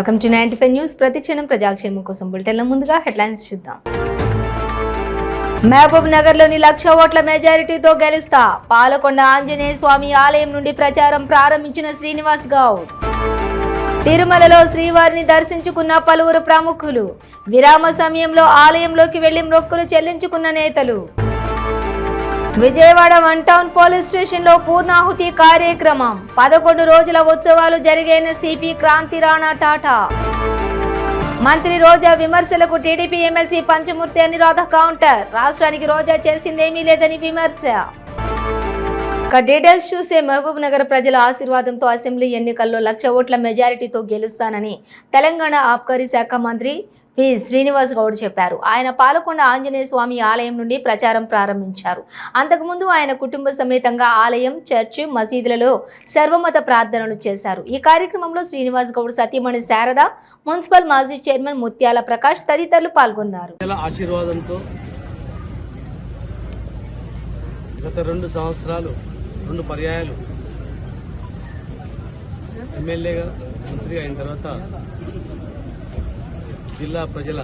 Welcome to 95 news. ప్రతిక్షణం ప్రజాక్షేమం కోసం బులెటిన్ల ముందుగా హెడ్లైన్స్ చూద్దాం. మహబూబ్ నగర్ లోని 1,00,000 ఓట్ల మెజారిటీతో గెలుస్తా, పాలకొండ ఆంజనేయ స్వామి ఆలయం నుండి ప్రచారం ప్రారంభించిన శ్రీనివాస్ గౌడ్. తిరుమలలో శ్రీవారిని దర్శించుకున్న పలువురు ప్రముఖులు, విరామ సమయంలో ఆలయంలోకి వెళ్లి మొక్కులు చెల్లించుకున్న నేతలు. విజయవాడ 1 టౌన్ పోలీస్ స్టేషన్ లో పూర్ణాహుతి కార్యక్రమం, 11 రోజుల ఉత్సవాలు జరిగిన సిపి క్రాంతి రాణా టాటా. మంత్రి రోజా విమర్శలకు TDP MLC Panchamurthy Anuradha counter, రాష్ట్రానికి రోజా చేసిందేమీ లేదని విమర్శ. డీటెయిల్స్ చూస్తే మహబూబ్ నగర్ ప్రజల ఆశీర్వాదంతో అసెంబ్లీ ఎన్నికల్లో 1,00,000 ఓట్ల మెజారిటీతో గెలుస్తానని తెలంగాణ ఆబ్కారీ శాఖ మంత్రి పి శ్రీనివాస్ గౌడ్ చెప్పారు. ఆయన పాలకొండ ఆంజనేయ స్వామి ఆలయం నుండి ప్రచారం ప్రారంభించారు. అంతకుముందు ఆయన కుటుంబ సమేతంగా ఆలయం, చర్చి, మసీదులలో సర్వమత ప్రార్థనలు చేశారు. ఈ కార్యక్రమంలో శ్రీనివాస్ గౌడ్, సతీమణి శారద, మున్సిపల్ మాజీ చైర్మన్ ముత్యాల ప్రకాష్ తదితరులు పాల్గొన్నారు. ఆశీర్వాదంతో గత 2 సంవత్సరాలు 2 పర్యాయాలు ఎమ్మెల్యేగా మంత్రి అయిన తర్వాత జిల్లా ప్రజల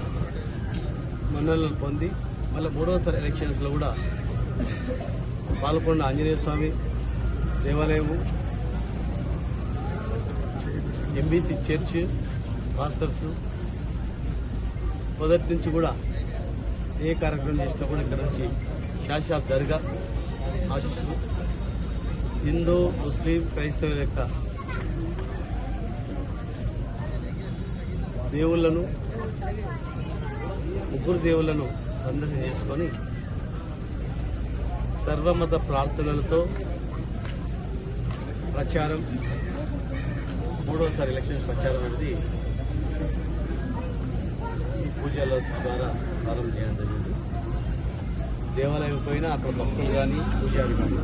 మన్ననలు పొంది మళ్ళీ 3వసారి ఎలక్షన్స్లో కూడా పాల్కొండ ఆంజనేయ స్వామి దేవాలయము, ఎంబీసీ చర్చ్, పాస్టర్స్ మొదటి నుంచి కూడా ఏ కార్యక్రమం చేసినా కూడా ఇక్కడ నుంచి శాశ్వత దర్గా ఆశీస్సులు, హిందూ, ముస్లిం, క్రైస్తవుల యొక్క దేవుళ్లను, ముగ్గురు దేవుళ్లను సందర్శన చేసుకొని సర్వమత ప్రార్థనలతో ప్రచారం, 3వసారి ఎలక్షన్ ప్రచారం అనేది ఈ పూజల ద్వారా ప్రారంభం చేయడం జరిగింది. దేవాలయం పోయినా అక్కడ భక్తులు కానీ, పూజారి కానీ,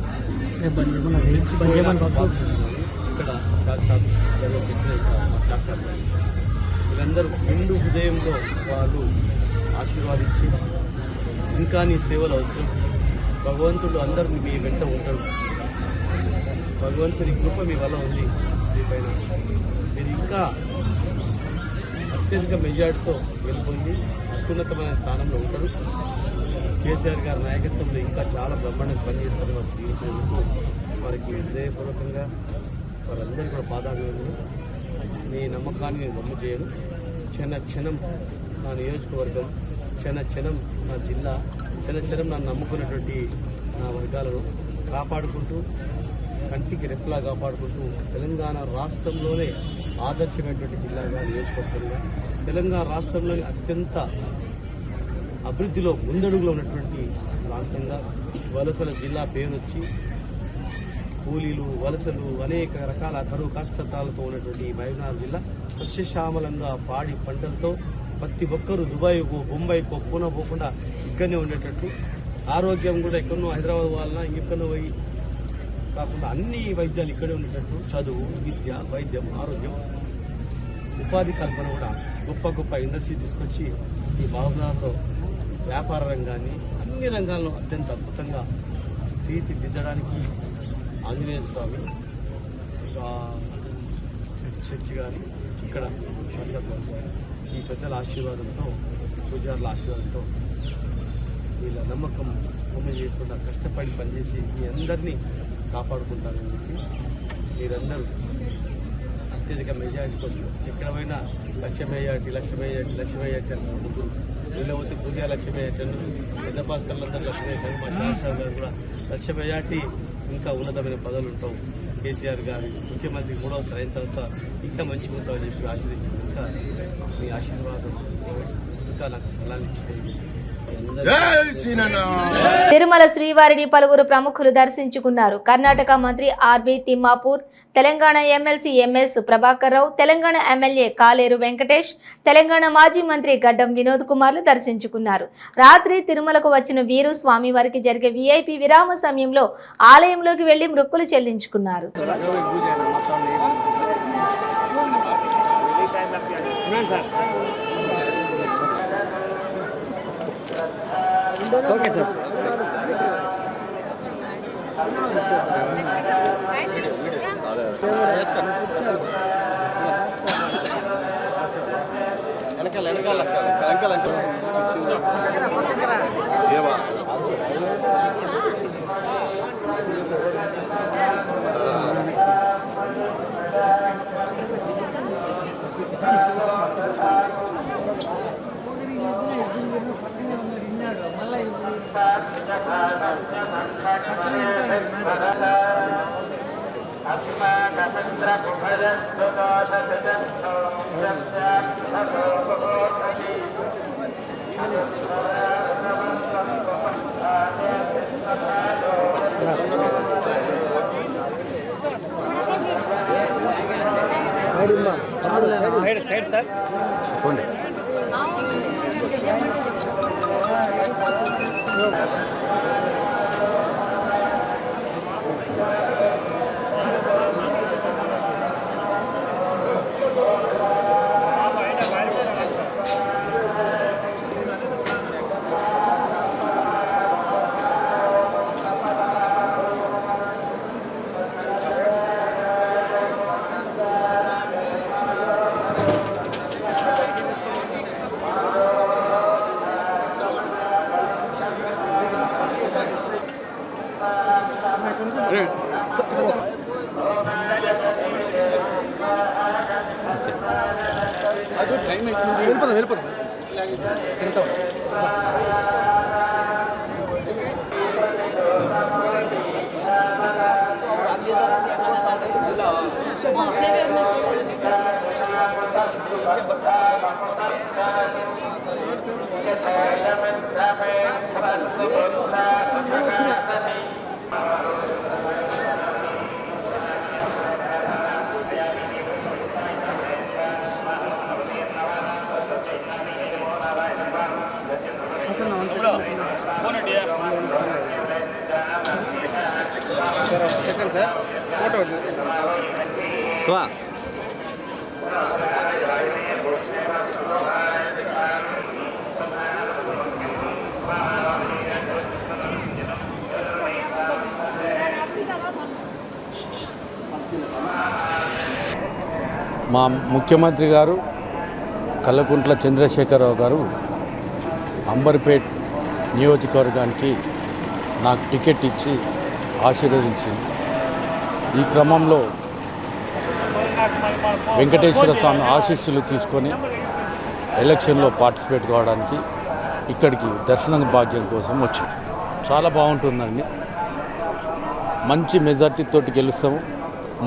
ఇక్కడ శాస్త్రాలు జరుగుతున్న శాస్త్రాలు వీళ్ళందరూ నిండు హృదయంతో వాళ్ళు ఆశీర్వాదించి ఇంకా నీ సేవలు అవసరం, భగవంతుడు అందరూ మీ వెంట ఉంటాడు, భగవంతుని కృప మీ వల్ల ఉంది, మీపైన మీరు ఇంకా అత్యధిక మెజార్టీతో వెళ్ళిపోయింది అత్యున్నతమైన స్థానంలో ఉంటారు. కేసీఆర్ గారి నాయకత్వంలో ఇంకా చాలా బ్రహ్మాండంగా పనిచేస్తారు. వారు తీర్చినందుకు వారికి హృదయపూర్వకంగా వారందరికీ కూడా పాదాభివందనం. మీ నమ్మకాన్ని నేను వమ్ము చేయను. క్షణం నా నియోజకవర్గం, క్షణం నా జిల్లా, క్షణం నన్ను నమ్ముకున్నటువంటి నా వర్గాలను కాపాడుకుంటూ, కంటికి రెప్పలా కాపాడుకుంటూ తెలంగాణ రాష్ట్రంలోనే ఆదర్శమైనటువంటి జిల్లాగా, నియోజకవర్గంగా, తెలంగాణ రాష్ట్రంలోని అత్యంత అభివృద్ధిలో ముందడుగులో ఉన్నటువంటి ప్రాంతంగా వలసల జిల్లా పేరు వచ్చి కూలీలు, వలసలు, అనేక రకాల కరువు కష్టతాలతో ఉన్నటువంటి మహబూబ్నగర్ జిల్లా సస్యశ్యామలంగా పాడి పంటలతో ప్రతి ఒక్కరూ దుబాయ్కో, బొంబాయికో, పూనా పోకుండా ఇక్కడనే ఉండేటట్టు, ఆరోగ్యం కూడా ఎక్కడో హైదరాబాద్ వాళ్ళ ఇంకెక్కడో పోయి కాకుండా అన్ని వైద్యాలు ఇక్కడే ఉండేటట్టు, చదువు, విద్య, వైద్యం, ఆరోగ్యం, ఉపాధి కల్పన కూడా గొప్ప ఇండస్ట్రీ తీసుకొచ్చి ఈ మహబూబ్నగర్లో వ్యాపార రంగాన్ని, అన్ని రంగాల్లో అత్యంత అద్భుతంగా తీర్చిదిద్దడానికి ఆంజనేయ స్వామి చర్చి కానీ ఇక్కడ ఈ పెద్దల ఆశీర్వాదంతో, పూజారుల ఆశీర్వాదంతో, వీళ్ళ నమ్మకం భూమి చేయకుండా కష్టపడి పనిచేసి మీ అందరినీ కాపాడుకుంటారని చెప్పి మీరందరూ అత్యధిక మెజారిటీతో ఎక్కడ పోయినా 1,00,000 మెజారిటీ అంటారు. ముగ్గురు వీళ్ళపోతే పూజ 1,00,000 మెజారిటీ అన్నారు, పెద్ద పాస్టర్లందరూ 1,00,000 మెజారిటీ, మా శాస్త్రాలు గారు కూడా 1,00,000 మెజారిటీ, ఇంకా ఉన్నతమైన పదవులు ఉంటాం. కేసీఆర్ గారు ముఖ్యమంత్రి 3వసారి అయిన తర్వాత ఇంకా మంచిగా ఉంటామని చెప్పి ఆశీర్వదించింది. ఇంకా మీ ఆశీర్వాదం ఇంకా నాకు బలాన్ని ఇచ్చింది. తిరుమల శ్రీవారిని పలువురు ప్రముఖులు దర్శించుకున్నారు. కర్ణాటక మంత్రి R B Timmapur, Telangana MLC M S Prabhakar Rao, Telangana MLA Kaleru Venkatesh, Telangana మాజీ మంత్రి గడ్డం వినోద్ కుమార్లు దర్శించుకున్నారు. రాత్రి తిరుమలకు వచ్చిన వీరు స్వామివారికి జరిగే విఐపి విరామ సమయంలో ఆలయంలోకి వెళ్లి మొక్కులు చెల్లించుకున్నారు. Okay sir. సైడ్ సార్ ಅದು ಟೈಮ್ అవుతుంది వెళ్ళిపోదాం తింటాం సెకండ్ సార్ ఫోటో స్వా మా ముఖ్యమంత్రి గారు కల్వకుంట్ల చంద్రశేఖరరావు గారు అంబర్పేట్ నియోజకవర్గానికి నాకు టికెట్ ఇచ్చి ఆశీర్వదించింది. ఈ క్రమంలో వెంకటేశ్వర స్వామి ఆశీస్సులు తీసుకొని ఎలక్షన్లో పార్టిసిపేట్ కావడానికి ఇక్కడికి దర్శనం భాగ్యం కోసం వచ్చాం. చాలా బాగుంటుందండి. మంచి మెజార్టీతోటి గెలుస్తాము.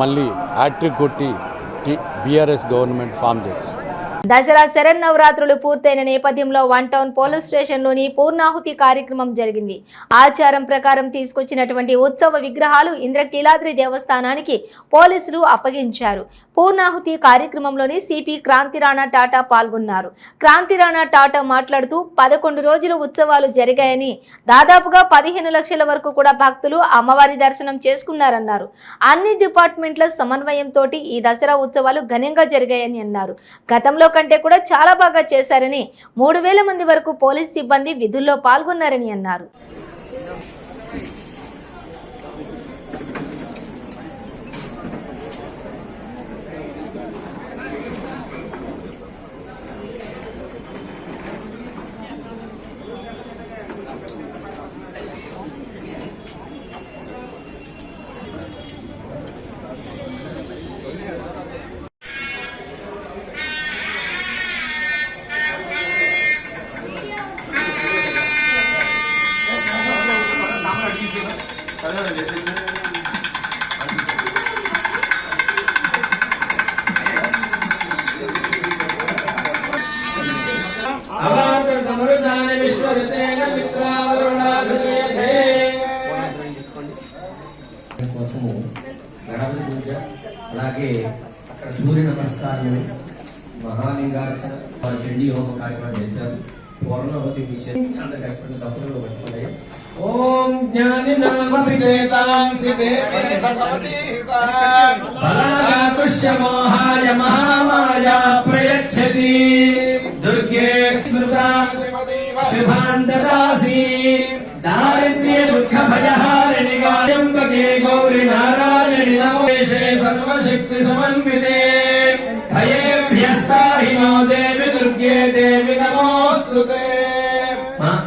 మళ్ళీ హ్యాట్రిక్ కొట్టి బీఆర్ఎస్ గవర్నమెంట్ ఫామ్ చేస్తాం. దసరా శరన్నవరాత్రులు పూర్తయిన నేపథ్యంలో వన్ టౌన్ పోలీస్ స్టేషన్లోని పూర్ణాహుతి కార్యక్రమం జరిగింది. ఆచారం ప్రకారం తీసుకొచ్చినటువంటి ఉత్సవ విగ్రహాలు ఇంద్రకీలాద్రి దేవస్థానానికి పోలీసులు అప్పగించారు. పూర్ణాహుతి కార్యక్రమంలోని సిపి క్రాంతిరాణా టాటా పాల్గొన్నారు. క్రాంతిరాణా టాటా మాట్లాడుతూ 11 రోజులు ఉత్సవాలు జరిగాయని, దాదాపుగా 15 లక్షల వరకు కూడా భక్తులు అమ్మవారి దర్శనం చేసుకున్నారన్నారు. అన్ని డిపార్ట్మెంట్ల సమన్వయంతో ఈ దసరా ఉత్సవాలు ఘనంగా జరిగాయని అన్నారు. గతంలో కంటే కూడా చాలా బాగా చేశారని, 3000 మంది వరకు పోలీస్ సిబ్బంది విధుల్లో పాల్గొన్నారని అన్నారు. కోసము గణపతి పూజ, అలాగే అక్కడ సూర్య నమస్కారాలు, మహాలింగార్చన, చండీ హోమ కార్యక్రమం చేశారు. పూర్ణవతి అంత కష్టపడి తప్పులు పట్టుకున్నాయి. ఓం జ్ఞాని నామపి చేతాంసి మోహాయ మహామాయా ప్రయచ్చతి దుర్గే స్మృతా శుభాంతరాసి దారిద్ర్య దుఃఖ భయహారిణి గాయంబకే గౌరి నారాయణి నమోషే సర్వశక్తి సమన్వితే భయేభ్యస్తాహి నో దేవి దుర్గే देवी नमोस्तुते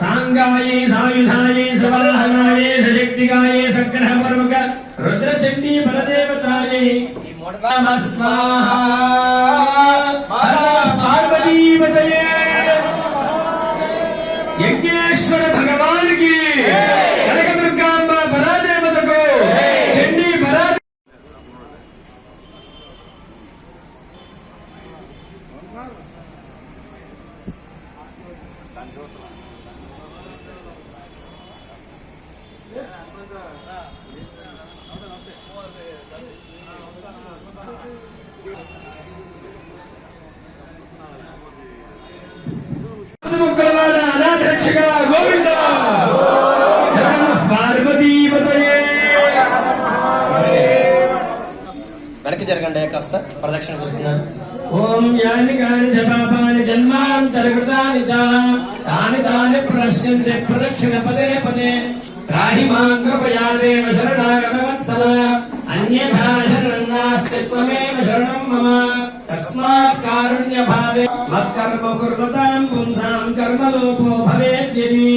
सांगाये सायुधाये सवाहनाये सशक्तिकाये सग्रह प्रमुख रुद्रचंडी बलदेवताये नमः स्वाहा पार्वती पतये यज्ञेश्वर भगवान की कनकदुर्गांबा बलदेवता को चंडी बला अनाथरक्षक गोविंद पार्वती पतये వెనక్కి జరగండి కాస్త ప్రదక్షిణ వస్తున్నాను. ఓం యాని కాని చ పాపాని జన్మాంతరకృతాని చ తాని తాని ప్రశ్యంతే ప్రదక్షిణ పదే పదే త్రాహి మాం కృపయా దేవ శరణాగత వత్సల అన్యథా శరణం నాస్తి త్వమేవ శరణం మమ తస్మాత్ కారుణ్య భావే మత్కర్మ కుర్వతాం పుంసాం కర్మలోపో భవేద్యది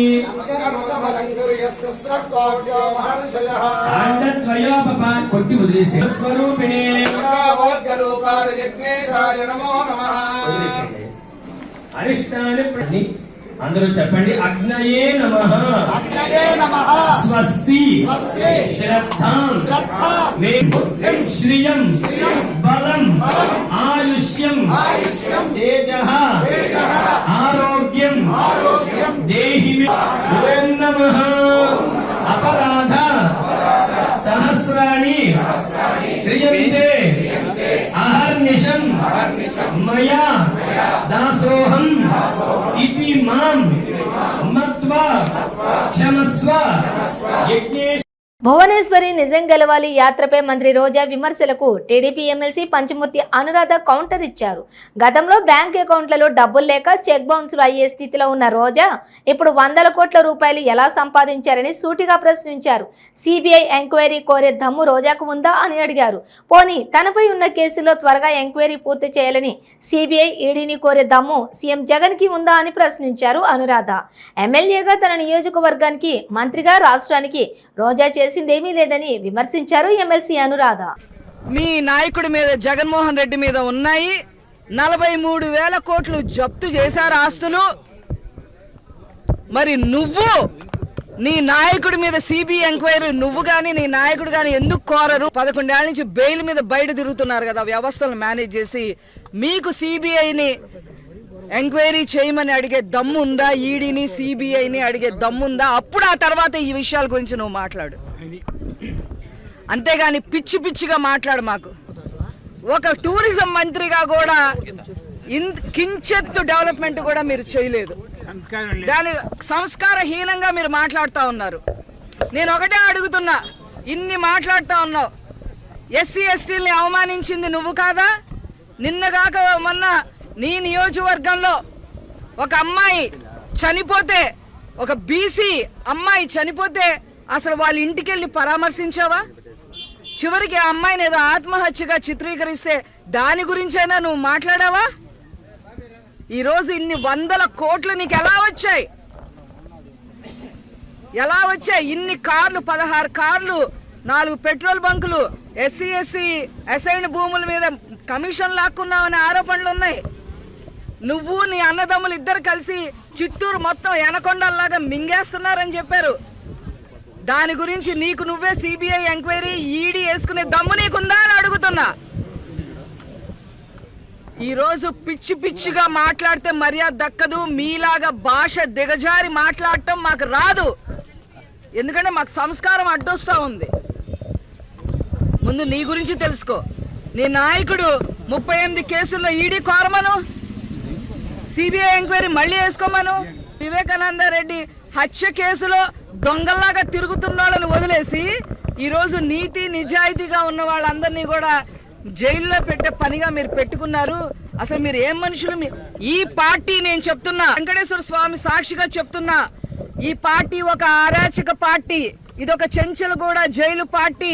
కాండద్వయోపపా కొట్టి వదిలేసి స్వరూపిణి అరిష్టాన్ని అందరూ చెప్పండి. అగ్నయే నమః స్వస్తి శ్రద్ధాం మే శ్రియం బలం ఆయుష్యం తేజః ఆరోగ్యం దేహి మే. ఓం నమః అపరాధ సహస్రాణి క్రియంతే అహర్నిశం మయా దాసోహం ఇతి మాం మత్వా క్షమస్వ యజ్ఞేశ. భువనేశ్వరి నిజం గెలవాలి యాత్రపై మంత్రి రోజా విమర్శలకు TDP MLC Panchamurthy Anuradha counter ఇచ్చారు. గతంలో బ్యాంక్ అకౌంట్లలో డబ్బులు లేక చెక్ బౌన్సులు అయ్యే స్థితిలో ఉన్న రోజా ఇప్పుడు 100 కోట్ల రూపాయలు ఎలా సంపాదించారని సూటిగా ప్రశ్నించారు. సిబిఐ ఎంక్వైరీ కోరే దమ్ము రోజాకు ఉందా అని అడిగారు. పోనీ తనపై ఉన్న కేసులో త్వరగా ఎంక్వైరీ పూర్తి చేయాలని సిబిఐ ఈడీని కోరే దమ్ము సీఎం జగన్ కి ఉందా అని ప్రశ్నించారు అనురాధ. ఎమ్మెల్యేగా తన నియోజకవర్గానికి మంత్రిగా రాష్ట్రానికి రోజా చేసిందేమీ లేదని విమర్శించారు ఎమ్మెల్సీ అనురాధ. మీ నాయకుడి మీద జగన్మోహన్ రెడ్డి మీద ఉన్నాయి 43,000 కోట్లు జప్తు చేశారు ఆస్తులు. మరి నువ్వు నీ నాయకుడి మీద సిబిఐ ఎంక్వైరీ నువ్వు గాని నీ నాయకుడు గాని ఎందుకు కోరరు? 11 ఏళ్ల నుంచి బెయిల్ మీద బయట తిరుగుతున్నారు కదా వ్యవస్థలను మేనేజ్ చేసి. మీకు సిబిఐని ఎంక్వైరీ చేయమని అడిగే దమ్ముందా? ఈడీని సిబిఐని అడిగే దమ్ముందా? అప్పుడు ఆ తర్వాత ఈ విషయాల గురించి నువ్వు మాట్లాడు. అంతేగాని పిచ్చి పిచ్చిగా మాట్లాడు. మాకు ఒక టూరిజం మంత్రిగా కూడా కించెత్తు డెవలప్మెంట్ కూడా మీరు చేయలేదు. దాని సంస్కారహీనంగా మీరు మాట్లాడుతూ ఉన్నారు. నేను ఒకటే అడుగుతున్నా, ఇన్ని మాట్లాడుతూ ఉన్నావు. ఎస్సీ ఎస్టీల్ని అవమానించింది నువ్వు కాదా? నిన్నగాక మొన్న నీ నియోజకవర్గంలో ఒక అమ్మాయి చనిపోతే, ఒక బీసీ అమ్మాయి చనిపోతే అసలు వాళ్ళ ఇంటికి వెళ్ళి పరామర్శించావా? చివరికి ఆ అమ్మాయిని ఏదో ఆత్మహత్యగా చిత్రీకరిస్తే దాని గురించైనా నువ్వు మాట్లాడావా? ఈరోజు ఇన్ని 100 కోట్లు నీకు ఎలా వచ్చాయి? ఎలా వచ్చాయి? ఇన్ని కార్లు, 16 కార్లు, 4 పెట్రోల్ బంకులు, ఎస్సీ ఎస్సీ అసైన్ భూముల మీద కమిషన్ లాక్కున్నావనే ఆరోపణలు ఉన్నాయి. నువ్వు నీ అన్నదమ్ములు ఇద్దరు కలిసి చిత్తూరు మొత్తం ఎనకొండల్లాగా మింగేస్తున్నారని చెప్పారు. దాని గురించి నీకు నువ్వే సిబిఐ ఎంక్వైరీ ఈడీ వేసుకునే దమ్ము నీకుందా అని అడుగుతున్నా. ఈరోజు పిచ్చి పిచ్చిగా మాట్లాడితే మర్యాద దక్కదు. మీలాగా భాష దిగజారి మాట్లాడటం మాకు రాదు. ఎందుకంటే మాకు సంస్కారం అడ్డొస్తా ఉంది. ముందు నీ గురించి తెలుసుకో. నీ నాయకుడు 38 కేసుల్లో ఈడీ కోరమను, సిబిఐ ఎంక్వైరీ మళ్ళీ వేసుకోమను. వివేకానంద రెడ్డి హత్య కేసులో దొంగల్లాగా తిరుగుతున్న వాళ్ళని వదిలేసి ఈరోజు నీతి నిజాయితీగా ఉన్న వాళ్ళందరినీ కూడా జైల్లో పెట్టే పనిగా మీరు పెట్టుకున్నారు. అసలు మీరు ఏం మనుషులు? ఈ పార్టీ, నేను చెప్తున్నా, వెంకటేశ్వర స్వామి సాక్షిగా చెప్తున్నా, ఈ పార్టీ ఒక అరాచక పార్టీ. ఇది ఒక చెంచలగూడ జైలు పార్టీ.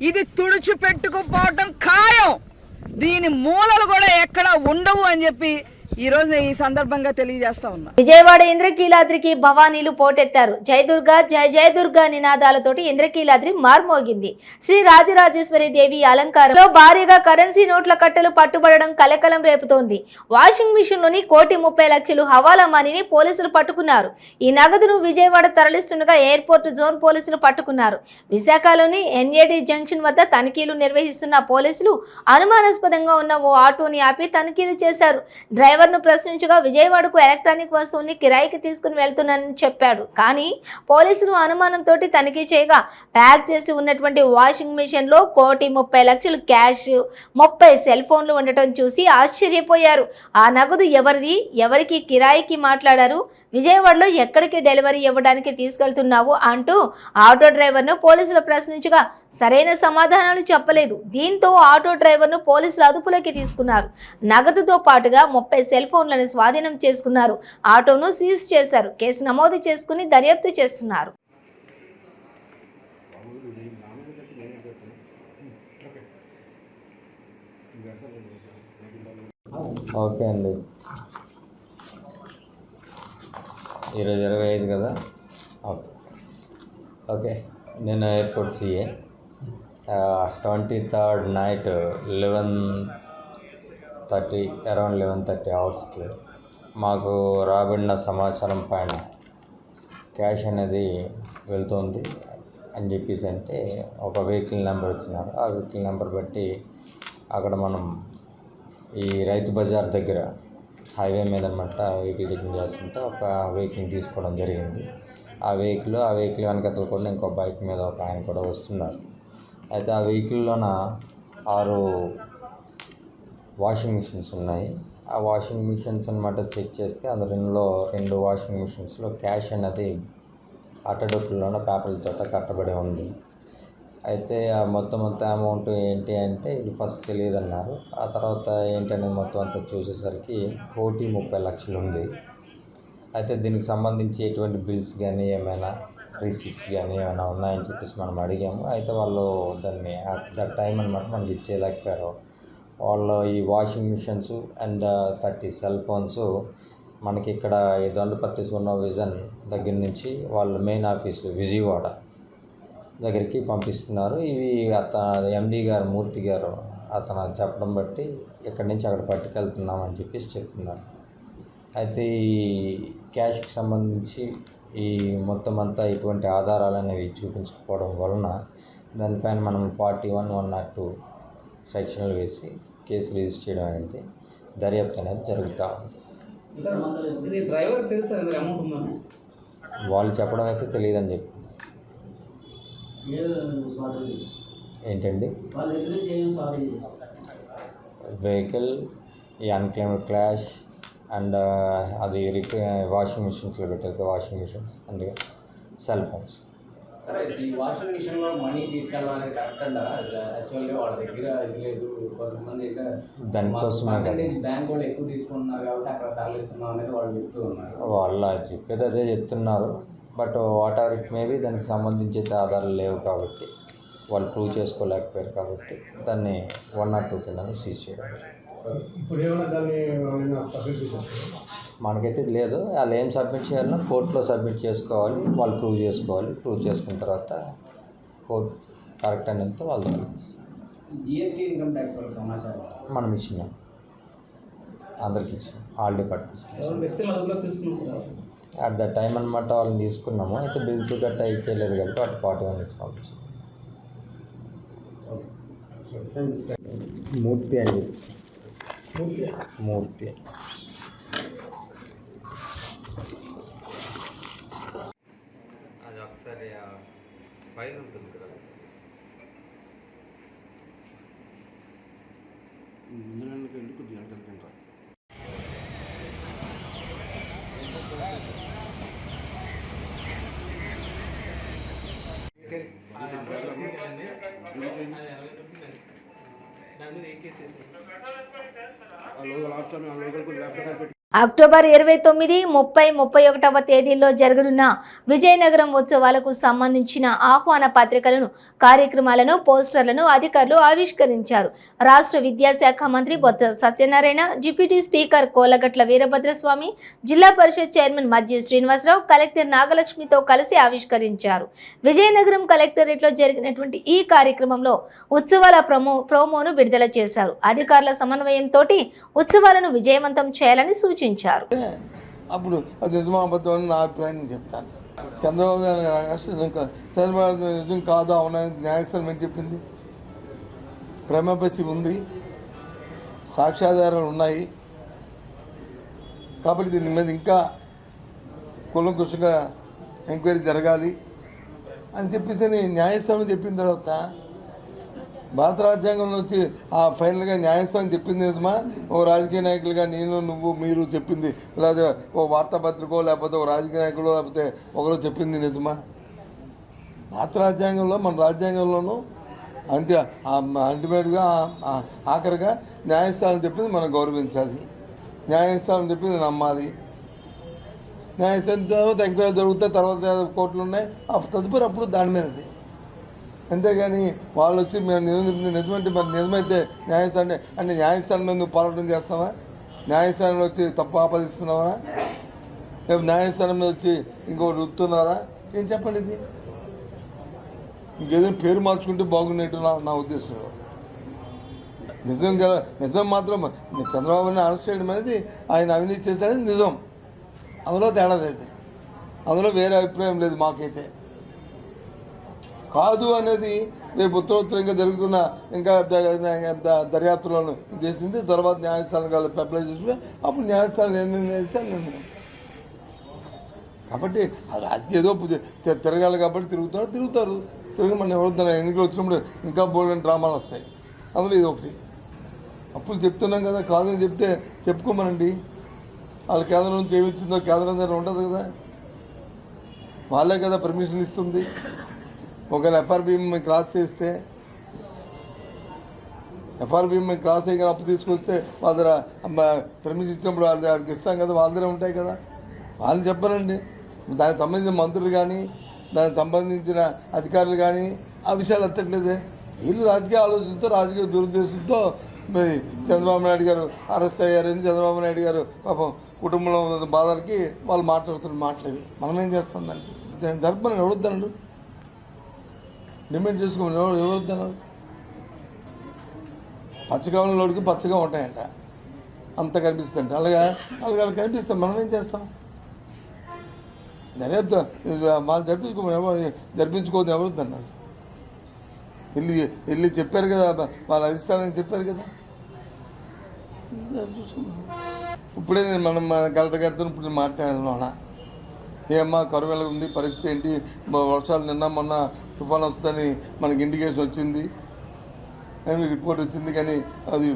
ఇది తుడిచిపెట్టుకుపోవటం ఖాయం. దీని మూలలు కూడా ఎక్కడ ఉండవు అని చెప్పి ఈరోజు నేను ఈ సందర్భంగా తెలియజేస్తా ఉన్నా. విజయవాడ ఇంద్రకీలాద్రికి భవానీలు పోటెత్తారు. జై దుర్గా జయ జయ దుర్గా నినాదాలతోటి ఇంద్రకీలాద్రి మార్మోగింది. శ్రీ రాజరాజేశ్వరి దేవి అలంకారంలో భారీగా కరెన్సీ నోట్ల కట్టలు పట్టుబడడం కలకలం రేపుతోంది. వాషింగ్ మిషన్లోని 1,30,00,000 హవాలా మనీని పోలీసులు పట్టుకున్నారు. ఈ నగదును విజయవాడ తరలిస్తుండగా ఎయిర్పోర్ట్ జోన్ పోలీసులు పట్టుకున్నారు. విశాఖలోని ఎన్ఏడి జంక్షన్ వద్ద తనిఖీలు నిర్వహిస్తున్న పోలీసులు అనుమానాస్పదంగా ఉన్న ఓ ఆటోని ఆపి తనిఖీలు చేశారు. డ్రైవర్ను ప్రశ్నించగా విజయవాడకు ఎలక్ట్రానిక్ వస్తువుల్ని కిరాయికి తీసుకుని వెళ్తున్నానని చెప్పాడు. కానీ పోలీసులు అనుమానంతో తనిఖీ చేయగా ప్యాక్ చేసి ఉన్నటువంటి వాషింగ్ మిషన్ లో 1,30,00,000 క్యాష్, 30 సెల్ ఫోన్లు ఉండటం చూసి ఆశ్చర్యపోయారు. ఆ నగదు ఎవరిది, ఎవరికి కిరాయికి మాట్లాడారు, విజయవాడలో ఎక్కడికి డెలివరీ ఇవ్వడానికి తీసుకెళ్తున్నావు అంటూ ఆటో డ్రైవర్ను పోలీసులు ప్రశ్నించగా సరైన సమాధానాలు చెప్పలేదు. దీంతో ఆటో డ్రైవర్ను పోలీసులు అదుపులోకి తీసుకున్నారు. నగదుతో పాటుగా 30 సెల్ ఫోన్లను స్వాధీనం చేసుకున్నారు. ఆటోను సీజ్ చేశారు. కేసు నమోదు చేసుకుని దర్యాప్తు చేస్తున్నారు. ఓకే అండి, ఈరోజు 25 కదా. ఓకే ఓకే నేను airport CA 23rd night 11:30 around 11:30 అవర్స్కి మాకు రాబడిన సమాచారం పైన క్యాష్ అనేది వెళ్తుంది అని చెప్పేసి అంటే ఒక వెహికల్ నెంబర్ ఇచ్చినారు. ఆ వెహికల్ నెంబర్ బట్టి అక్కడ మనం ఈ రైతు బజార్ దగ్గర హైవే మీద అనమాట వెహికల్ చెకింగ్ చేస్తుంటే ఒక వెహికల్ని తీసుకోవడం జరిగింది. ఆ వెహికల్ వెనకతలు కూడా ఇంకో బైక్ మీద ఒక ఆయన కూడా వస్తున్నారు. అయితే ఆ వెహికల్లోన 6 వాషింగ్ మిషన్స్ ఉన్నాయి. ఆ వాషింగ్ మిషన్స్ అనమాట చెక్ చేస్తే అందులో 2 వాషింగ్ మిషన్స్లో క్యాష్ అనేది అట్టడొక్కుల్లోన పేపర్లతో కట్టబడి ఉంది. అయితే ఆ మొత్తం అమౌంట్ ఏంటి అంటే ఇది ఫస్ట్ తెలియదు అన్నారు. ఆ తర్వాత ఏంటనేది మొత్తం అంతా చూసేసరికి 1,30,00,000 ఉంది. అయితే దీనికి సంబంధించి ఎటువంటి బిల్స్ కానీ ఏమైనా రిసీప్ట్స్ కానీ ఏమైనా ఉన్నాయని చెప్పేసి మనం అడిగాము. అయితే వాళ్ళు దాన్ని అట్ దట్ టైం అనమాట మనకి ఇచ్చేయలేకపోయారు. వాళ్ళు ఈ washing machines and 30 cell phones మనకి ఇక్కడ ఈ దొండపర్తి సోనో విజన్ దగ్గర నుంచి వాళ్ళ మెయిన్ ఆఫీసు విజయవాడ దగ్గరికి పంపిస్తున్నారు. ఇవి ఎండి గారు మూర్తి గారు అతను చెప్పడం బట్టి ఇక్కడి నుంచి అక్కడ పట్టుకెళ్తున్నామని చెప్పేసి చెప్తున్నారు. అయితే ఈ క్యాష్కి సంబంధించి ఈ మొత్తం అంతా ఇటువంటి ఆధారాలు అనేవి చూపించకపోవడం వలన దానిపైన మనం 41, 102 సెక్షన్లు వేసి కేసు రిజిస్టర్ చేయడం అనేది దర్యాప్తు అనేది జరుగుతూ ఉంది. వాళ్ళు చెప్పడం అయితే తెలియదని చెప్పి ఏంటండి వెహికల్, ఈ అన్క్లెయిమ్డ్ క్యాష్ అండ్ అది వాషింగ్ మిషన్స్లో పెట్టేది washing machines and cell phones. సరే, ఈ వాషింగ్ మిషన్లో మనీ తీసుకెళ్ళాలని కరెక్ట్ అంటారా? యాక్చువల్గా వాళ్ళ దగ్గర ఇది లేదు, కొంతమంది దానికోసమే బ్యాంక్ వాళ్ళు ఎక్కువ తీసుకుంటున్నారు కాబట్టి అక్కడ తరలిస్తున్నాం అనేది వాళ్ళు చెప్తూ ఉన్నారు. వాళ్ళు చెప్పేది అదే చెప్తున్నారు. But what ever it maybe దానికి సంబంధించి అయితే ఆధారాలు లేవు కాబట్టి వాళ్ళు ప్రూవ్ చేసుకోలేకపోయారు కాబట్టి దాన్ని 102 కింద సీజ్ చేయడం. మనకైతే లేదు. వాళ్ళు ఏం సబ్మిట్ చేయాలన్నా కోర్టులో సబ్మిట్ చేసుకోవాలి, వాళ్ళు ప్రూవ్ చేసుకోవాలి. ప్రూవ్ చేసుకున్న తర్వాత కోర్టు కరెక్ట్ అనేంత వాళ్ళు జిఎస్టీ ఇన్కమ్ ట్యాక్స్ వాళ్ళ సమాచారం మనం ఇచ్చినాం, అందరికి ఇచ్చినాం, ఆల్ డిపార్ట్మెంట్స్కి అట్ ద టైం అనమాట వాళ్ళని తీసుకున్నాము. అయితే బిల్స్ గట్టా ఇచ్చేయలేదు కాబట్టి అటు 41 ఇచ్చి పంపించాం. మూర్తి అని చెప్పి మూర్తి అది ఒకసారి ఫైల్ ఉంటుంది కదా అక్టోబర్ 29, 30, 31వ తేదీల్లో జరగనున్న విజయనగరం ఉత్సవాలకు సంబంధించిన ఆహ్వాన పత్రికలను, కార్యక్రమాలను, పోస్టర్లను అధికారులు ఆవిష్కరించారు. రాష్ట్ర విద్యాశాఖ మంత్రి బొత్స సత్యనారాయణ, డిప్యూటీ స్పీకర్ కోలగట్ల వీరభద్రస్వామి, జిల్లా పరిషత్ చైర్మన్ మజ్జి శ్రీనివాసరావు, కలెక్టర్ నాగలక్ష్మితో కలిసి ఆవిష్కరించారు. విజయనగరం కలెక్టరేట్లో జరిగినటువంటి ఈ కార్యక్రమంలో ఉత్సవాల ప్రోమోను విడుదల చేశారు. అధికారుల సమన్వయంతో ఉత్సవాలను విజయవంతం చేయాలని సూచించారు. అప్పుడు అది నిజమా అబద్ధం అని నా అభిప్రాయం నేను చెప్తాను. చంద్రబాబు చంద్రబాబు నిజం కాదు అవునని న్యాయస్థానం ఏం చెప్పింది? ప్రేమపసి ఉంది, సాక్ష్యాధారాలు ఉన్నాయి, కాబట్టి దీని మీద ఇంకా కులంకుశంగా ఎంక్వైరీ జరగాలి అని చెప్పేసి న్యాయస్థానం చెప్పిన తర్వాత భారత రాజ్యాంగంలో వచ్చి ఆ ఫైనల్గా న్యాయస్థానం చెప్పింది నిజమా? ఓ రాజకీయ నాయకులుగా నేను, నువ్వు, మీరు చెప్పింది, లేదా ఓ వార్తాపత్రికో లేకపోతే ఓ రాజకీయ నాయకులు లేకపోతే ఒకరు చెప్పింది నిజమా? భారత రాజ్యాంగంలో, మన రాజ్యాంగంలోనూ అల్టిమేట్గా ఆఖరిగా న్యాయస్థానం చెప్పింది మనం గౌరవించాలి, న్యాయస్థానం చెప్పింది నమ్మాలి. న్యాయస్థానం తర్వాత ఎంక్వైరీ జరుగుతాయి, తర్వాత కోర్టులు ఉన్నాయి, తదుపరి అప్పుడు దాని మీదది. అంతేగాని వాళ్ళు వచ్చి మేము నిజమంటే మరి నిజమైతే న్యాయస్థానం అంటే న్యాయస్థానం మీద నువ్వు పోరాటం చేస్తావా? న్యాయస్థానంలో వచ్చి తప్పు ఆపాదిస్తున్నావా? లేకపోతే న్యాయస్థానం మీద వచ్చి ఇంకోటి రుతున్నారా? ఏం చెప్పండి ఇది? ఇంకేదైనా పేరు మార్చుకుంటే బాగున్నట్టు నా ఉద్దేశంలో. నిజం మాత్రం చంద్రబాబుని అరెస్ట్ చేయడం అనేది ఆయన అవినీతి చేశారని నిజం, అందులో తేడా అయితే, అందులో వేరే అభిప్రాయం లేదు మాకైతే. కాదు అనేది రేపు ఉత్తరోత్తరంగా జరుగుతున్న ఇంకా దర్యాప్తులను చేసింది, తర్వాత న్యాయస్థానం అప్లై చేసి అప్పుడు న్యాయస్థానం ఏం నిర్ణయిస్తే నిర్ణయం. కాబట్టి ఆ రాజకీయ ఏదో తిరగాలి కాబట్టి తిరుగుతారు. తిరిగి మన ఎవరు ఎన్నికలు వచ్చినప్పుడు ఇంకా బోల్డెన్ డ్రామాలు వస్తాయి, అందులో ఇది ఒకటి. అప్పుడు చెప్తున్నాం కదా, కాదని చెప్తే చెప్పుకోమనండి. వాళ్ళ కేంద్రం నుంచి ఏమి ఇచ్చిందో కేంద్రం దగ్గర ఉంటుంది కదా, వాళ్ళే కదా పర్మిషన్ ఇస్తుంది. ఒకవేళ ఎఫ్ఆర్బిఎం క్రాస్ చేస్తే, ఎఫ్ఆర్బిఎం క్రాస్ అయ్యి అప్పు తీసుకొస్తే వాళ్ళ దగ్గర పర్మిషన్ ఇచ్చినప్పుడు వాళ్ళకి ఇస్తాం కదా, వాళ్ళ దగ్గర ఉంటాయి కదా, వాళ్ళు చెప్పారండి. దానికి సంబంధించిన మంత్రులు కానీ, దానికి సంబంధించిన అధికారులు కానీ ఆ విషయాలు ఎత్తట్లేదే. వీళ్ళు రాజకీయ ఆలోచనతో, రాజకీయ దురుద్దేశంతో మరి చంద్రబాబు నాయుడు గారు అరెస్ట్ అయ్యారని, చంద్రబాబు నాయుడు గారు పాపం కుటుంబంలో బాధలకి వాళ్ళు మాట్లాడుతున్న మాటలవి. మనం ఏం చేస్తాం దాన్ని? జరపని ఎవరుద్దన్నాడు? డిమాండ్ చేసుకోమని ఎవరుద్దన్నారు? పచ్చకాలంలోడికి పచ్చగా ఉంటాయంట, అంత కనిపిస్తుందంట. అలాగా కనిపిస్తాం, మనం ఏం చేస్తాం? దర్యాప్తు వాళ్ళు జరిపించుకోవద్దు ఎవరుద్దన్నారు? వెళ్ళి చెప్పారు కదా, వాళ్ళ అధిష్టానానికి చెప్పారు కదా. ఇప్పుడే మన కలెక్టర్ గారితో ఇప్పుడు మాట్లాడాను. ఏమ్మా కరువు ఎలా ఉంది, పరిస్థితి ఏంటి, వర్షాలు నిన్న మొన్న తుఫాను వస్తుందని మనకి ఇండికేషన్ వచ్చింది, రిపోర్ట్ వచ్చింది, కానీ అది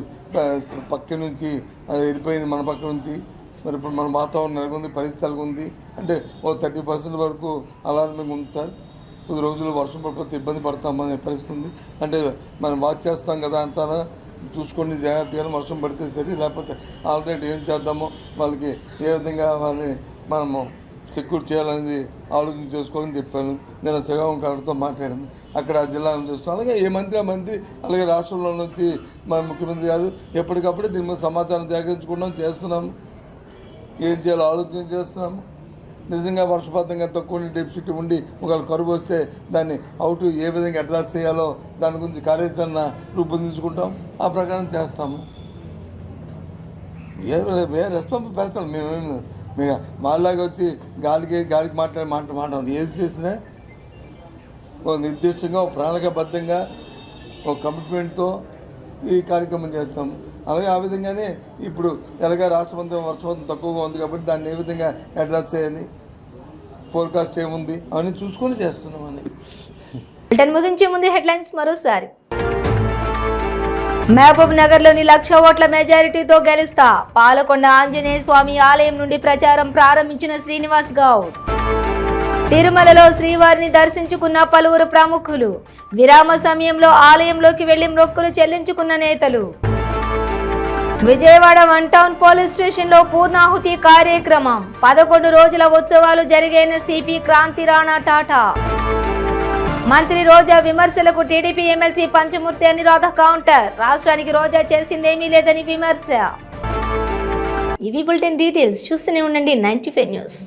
పక్క నుంచి అది వెళ్ళిపోయింది మన పక్క నుంచి. మరి ఇప్పుడు మన వాతావరణం ఎలాగుంది, పరిస్థితి ఎలాగుంది అంటే ఓ 30% వరకు అలార్మింగ్ ఉంది సార్. కొద్ది రోజులు వర్షం పడిపోతే ఇబ్బంది పడతామనే పరిస్థితి ఉంది. అంటే మనం వాచ్ చేస్తాం కదా, అంతా చూసుకొని జాగ్రత్తగా వర్షం పడితే సరే, లేకపోతే ఆల్రెడీ ఏం చేద్దామో వాళ్ళకి ఏ విధంగా వాళ్ళని మనము సెక్యూర్ చేయాలనేది ఆలోచన చేసుకోవాలని చెప్పాను. నేను శ్రీకాకుళం కలెక్టర్తో మాట్లాడాను, అక్కడ ఆ జిల్లాను చూస్తాం. అలాగే ఏ మంత్రి ఆ మంత్రి, అలాగే రాష్ట్రంలో నుంచి మన ముఖ్యమంత్రి గారు ఎప్పటికప్పుడు దీని మీద సమాచారం సేకరించుకుంటాం, చేస్తున్నాము. ఏం చేయాలో ఆలోచన చేస్తున్నాము. నిజంగా వర్షపాతంగా తక్కువ డెఫిసిట్ ఉండి ఒకవేళ కరువు వస్తే దాన్ని అవుట్ ఏ విధంగా అడ్రస్ చేయాలో దాని గురించి కార్యాచరణ రూపొందించుకుంటాం, ఆ ప్రకారం చేస్తాము. ఏ రెస్పాన్స్ పెడతాం మేమేమి మీకు వాళ్ళలాగా వచ్చి గాలికి మాట్లాడదు. ఏది చేసినా ఒక నిర్దిష్టంగా, ఒక ప్రణాళికాబద్ధంగా, ఒక కమిట్మెంట్తో ఈ కార్యక్రమం చేస్తాం. అలాగే ఆ విధంగానే ఇప్పుడు ఎలాగ రాష్ట్రమంతా వర్షపాతం తక్కువగా ఉంది కాబట్టి దాన్ని ఏ విధంగా అడ్రస్ చేయాలి, ఫోర్కాస్ట్ ఏముంది అవన్నీ చూసుకొని చేస్తున్నామని. ముగించే ముందు హెడ్లైన్స్ మరోసారి. మహబూబ్ నగర్ లోని 1,00,000 ఓట్ల మెజారిటీతో గెలుస్తా, పాలకొండ ఆంజనేయ స్వామి ఆలయం నుండి ప్రచారం ప్రారంభించిన శ్రీనివాస్ గౌడ్. తిరుమలలో శ్రీవారిని దర్శించుకున్న పలువురు ప్రముఖులు, విరామ సమయంలో ఆలయంలోకి వెళ్లి మొక్కులు చెల్లించుకున్న నేతలు. విజయవాడ వన్ టౌన్ పోలీస్ స్టేషన్లో పూర్ణాహుతి కార్యక్రమం 11 రోజుల ఉత్సవాలు జరిగిన సిపి క్రాంతి రాణా టాటా. మంత్రి రోజా విమర్శలకు TDP MLC Panchamurthy Anuradha counter. రాష్ట్రానికి రోజా చేసిందేమీ లేదని విమర్శ. ఇవి బులెటిన్ డీటెయిల్స్. చూస్తూనే ఉండండి 95 న్యూస్.